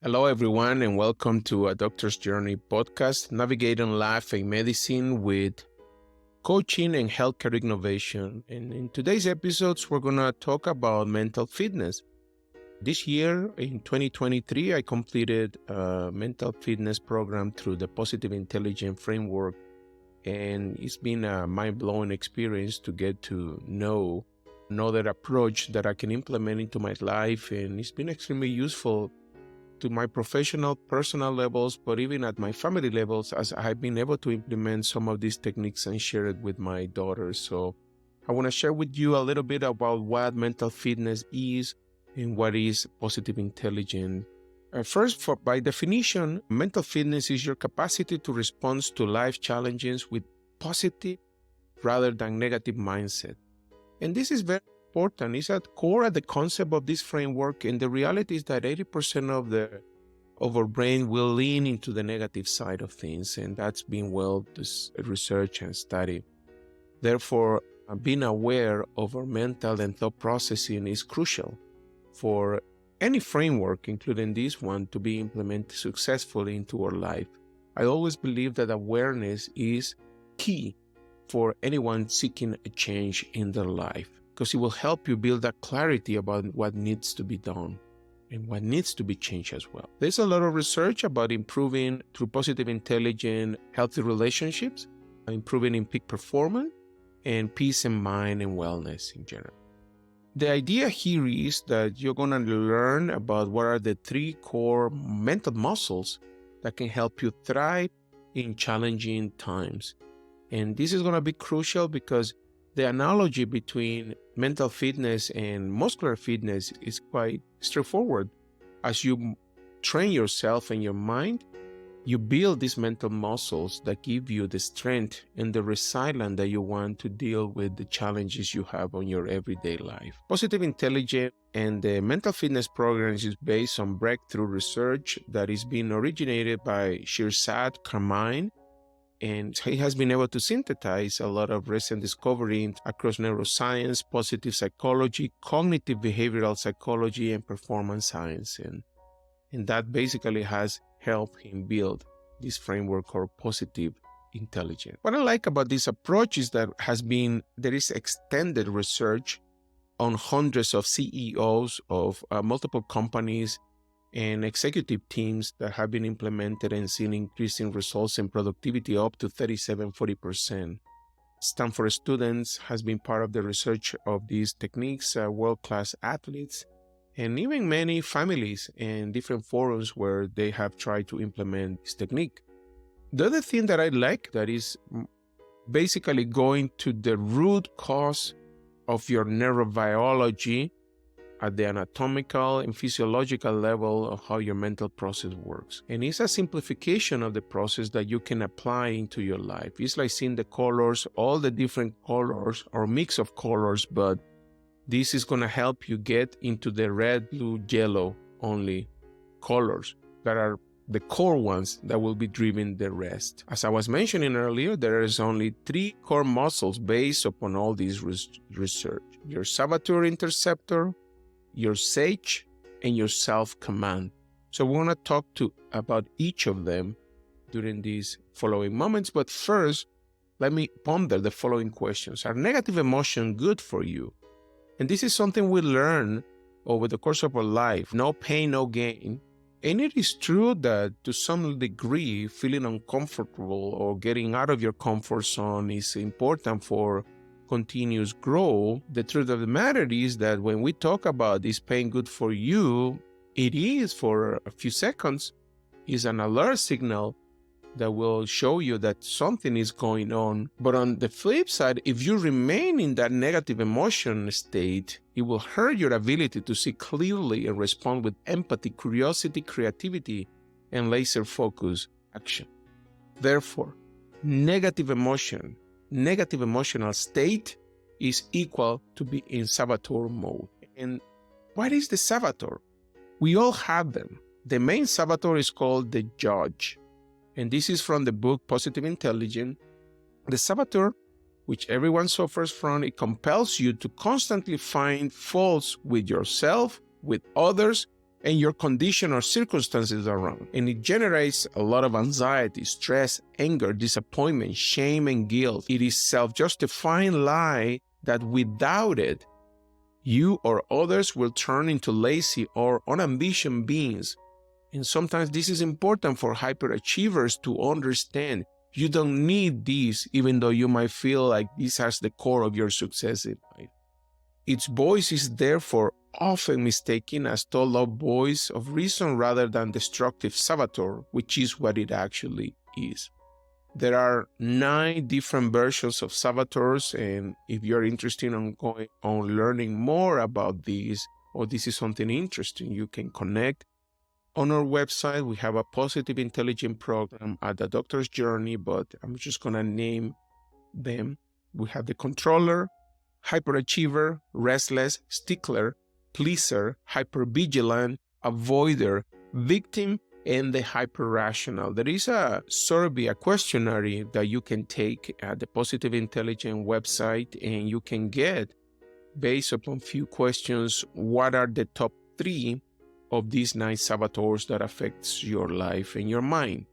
Hello, everyone, and welcome to a Doctor's Journey podcast, navigating life and medicine with coaching and healthcare innovation. And in today's episodes, we're going to talk about mental fitness. This year, in 2023, I completed a mental fitness program through the Positive Intelligence Framework. And it's been a mind-blowing experience to get to know another approach that I can implement into my life. And it's been extremely useful to my professional, personal levels, but even at my family levels, as I've been able to implement some of these techniques and share it with my daughters. So I want to share with you a little bit about what mental fitness is and what is positive intelligence. First, by definition, mental fitness is your capacity to respond to life challenges with positive rather than negative mindset. And this is very important. It's at core at the concept of this framework, and the reality is that 80% of our brain will lean into the negative side of things, and that's been well researched and studied. Therefore, being aware of our mental and thought processing is crucial for any framework, including this one, to be implemented successfully into our life. I always believe that awareness is key for anyone seeking a change in their life, because it will help you build that clarity about what needs to be done and what needs to be changed as well. There's a lot of research about improving through positive intelligence, healthy relationships, improving in peak performance, and peace of mind and wellness in general. The idea here is that you're going to learn about what are the three core mental muscles that can help you thrive in challenging times. And this is going to be crucial because the analogy between mental fitness and muscular fitness is quite straightforward. As you train yourself and your mind, you build these mental muscles that give you the strength and the resilience that you want to deal with the challenges you have on your everyday life. Positive intelligence and the mental fitness programs is based on breakthrough research that is being originated by Shirzad Karmine, and he has been able to synthesize a lot of recent discovery across neuroscience, positive psychology, cognitive behavioral psychology, and performance science. And that basically has helped him build this framework called positive intelligence. What I like about this approach is that there is extended research on hundreds of CEOs of multiple companies and executive teams that have been implemented and seen increasing results in productivity up to 37-40%. Stanford students has been part of the research of these techniques, world-class athletes, and even many families and different forums where they have tried to implement this technique. The other thing that I like that is basically going to the root cause of your neurobiology at the anatomical and physiological level of how your mental process works. And it's a simplification of the process that you can apply into your life. It's like seeing the colors, all the different colors or mix of colors, but this is going to help you get into the red, blue, yellow only colors that are the core ones that will be driving the rest. As I was mentioning earlier, there is only three core muscles based upon all these research. Your saboteur interceptor, your sage, and your self-command. So we want to talk about each of them during these following moments. But first, let me ponder the following questions. Are negative emotions good for you? And this is something we learn over the course of our life. No pain, no gain. And it is true that to some degree, feeling uncomfortable or getting out of your comfort zone is important for continuous growth. The truth of the matter is that when we talk about this pain good for you, it is for a few seconds, is an alert signal that will show you that something is going on. But on the flip side, if you remain in that negative emotion state, it will hurt your ability to see clearly and respond with empathy, curiosity, creativity, and laser focus action. Therefore, negative emotional state is equal to be in saboteur mode. And what is the saboteur? We all have them. The main saboteur is called the judge. And this is from the book Positive Intelligence. The saboteur, which everyone suffers from, it compels you to constantly find faults with yourself, with others, and your condition or circumstances are wrong. And it generates a lot of anxiety, stress, anger, disappointment, shame, and guilt. It is self-justifying lie that without it, you or others will turn into lazy or unambitious beings. And sometimes this is important for hyperachievers to understand. You don't need this, even though you might feel like this has the core of your success in life. Its voice is therefore often mistaken as total voice of reason rather than destructive saboteur, which is what it actually is. There are 9 different versions of saboteurs, and if you're interested in learning more about these, or this is something interesting, you can connect. On our website, we have a positive intelligence program at Adoctorsjourney, but I'm just going to name them. We have the controller, hyperachiever, restless, stickler, pleaser, hypervigilant, avoider, victim, and the hyperrational. There is a survey, a questionnaire that you can take at the Positive Intelligence website, and you can get, based upon few questions, what are the top 3 of these 9 saboteurs that affects your life and your mind.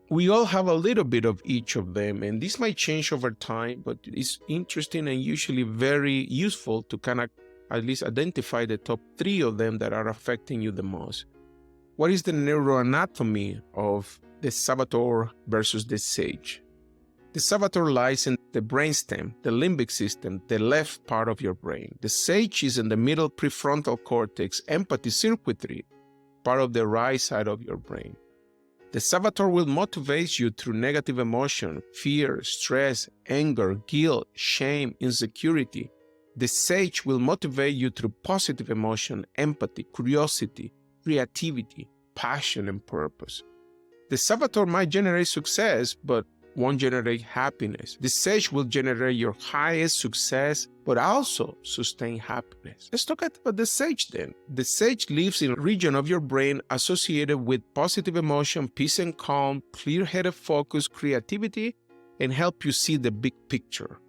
We all have a little bit of each of them, and this might change over time, but it's interesting and usually very useful to kind of at least identify the top 3 of them that are affecting you the most. What is the neuroanatomy of the saboteur versus the sage? The saboteur lies in the brainstem, the limbic system, the left part of your brain. The sage is in the middle prefrontal cortex, empathy circuitry, part of the right side of your brain. The saboteur will motivate you through negative emotion, fear, stress, anger, guilt, shame, insecurity. The sage will motivate you through positive emotion, empathy, curiosity, creativity, passion, and purpose. The saboteur might generate success, but won't generate happiness. The sage will generate your highest success, but also sustain happiness. Let's talk about the sage then. The sage lives in a region of your brain associated with positive emotion, peace and calm, clear-headed focus, creativity, and help you see the big picture.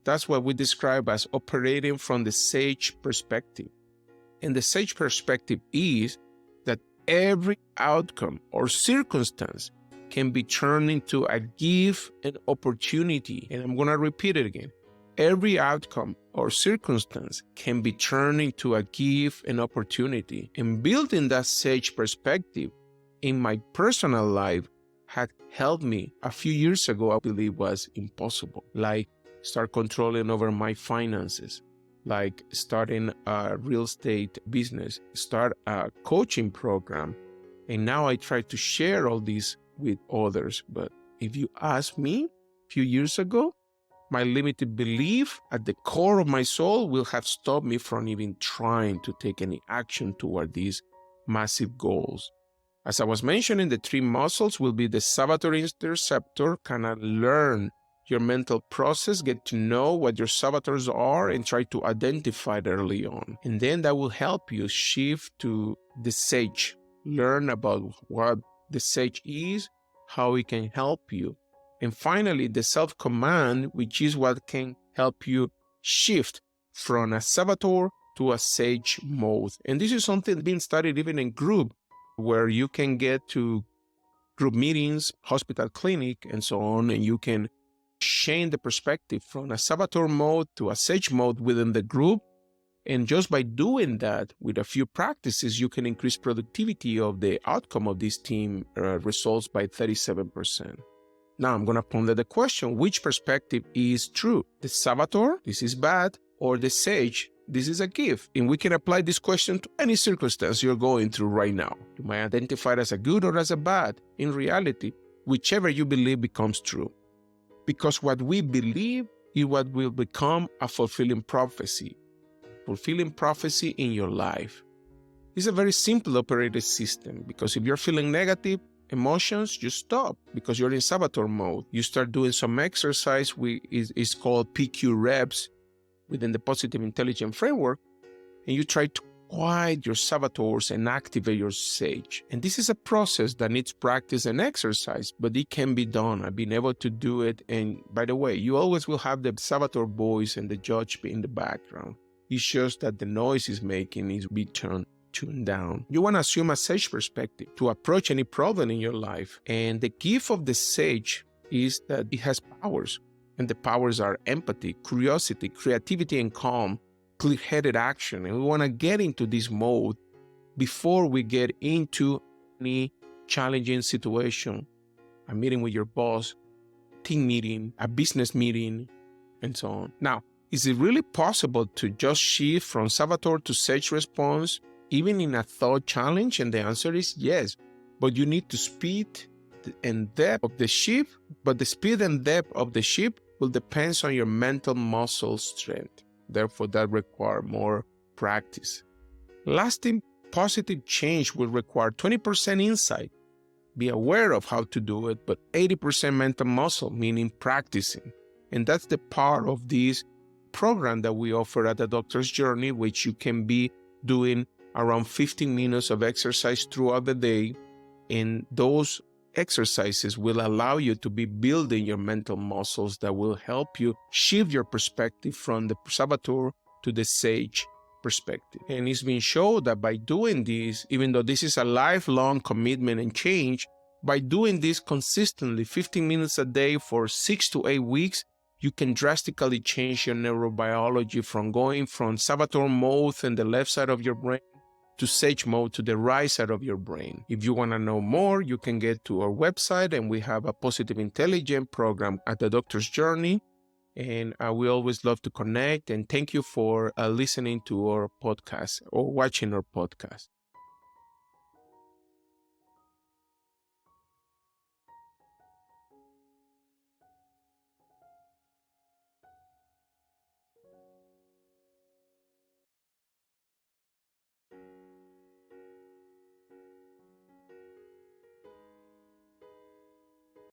That's what we describe as operating from the sage perspective. And the sage perspective is that every outcome or circumstance can be turned into a gift and opportunity. And I'm going to repeat it again. Every outcome or circumstance can be turned into a gift and opportunity. And building that sage perspective in my personal life had helped me a few years ago, I believe was impossible. Like start controlling over my finances, like starting a real estate business, start a coaching program. And now I try to share all these with others. But if you ask me, a few years ago, my limited belief at the core of my soul will have stopped me from even trying to take any action toward these massive goals. As I was mentioning, the 3 muscles will be the saboteur interceptor, kind of learn your mental process, get to know what your saboteurs are, and try to identify it early on. And then that will help you shift to the sage, learn about what the sage is, how it can help you. And finally, the self-command, which is what can help you shift from a saboteur to a sage mode. And this is something being studied even in group, where you can get to group meetings, hospital clinic, and so on, and you can change the perspective from a saboteur mode to a sage mode within the group. And just by doing that with a few practices, you can increase productivity of the outcome of this team results by 37%. Now I'm going to ponder the question, which perspective is true? The saboteur, this is bad, or the sage, this is a gift? And we can apply this question to any circumstance you're going through right now. You might identify it as a good or as a bad. In reality, whichever you believe becomes true. Because what we believe is what will become a fulfilling prophecy. Fulfilling prophecy in your life. It's a very simple operating system, because if you're feeling negative emotions, you stop because you're in saboteur mode. You start doing some exercise, it's called PQ reps within the Positive Intelligence framework, and you try to quiet your saboteurs and activate your sage. And this is a process that needs practice and exercise, but it can be done. I've been able to do it. And by the way, you always will have the saboteur voice and the judge in the background. It's just that the noise is making is be turned tune down. You want to assume a sage perspective to approach any problem in your life. And the gift of the sage is that it has powers. And the powers are empathy, curiosity, creativity, and calm, clear-headed action. And we want to get into this mode before we get into any challenging situation, a meeting with your boss, team meeting, a business meeting, and so on. Now, is it really possible to just shift from saboteur to sage response, even in a thought challenge? And the answer is yes, but you need to speed and depth of the shift, but the speed and depth of the shift will depend on your mental muscle strength. Therefore, that requires more practice. Lasting positive change will require 20% insight. Be aware of how to do it, but 80% mental muscle, meaning practicing. And that's the part of this program that we offer at the Doctor's Journey, which you can be doing around 15 minutes of exercise throughout the day. And those exercises will allow you to be building your mental muscles that will help you shift your perspective from the saboteur to the sage perspective. And it's been shown that by doing this, even though this is a lifelong commitment and change, by doing this consistently, 15 minutes a day for 6 to 8 weeks, you can drastically change your neurobiology from going from saboteur mode in the left side of your brain to sage mode to the right side of your brain. If you want to know more, you can get to our website, and we have a positive intelligence program at the Doctor's Journey. And we always love to connect. And thank you for listening to our podcast or watching our podcast.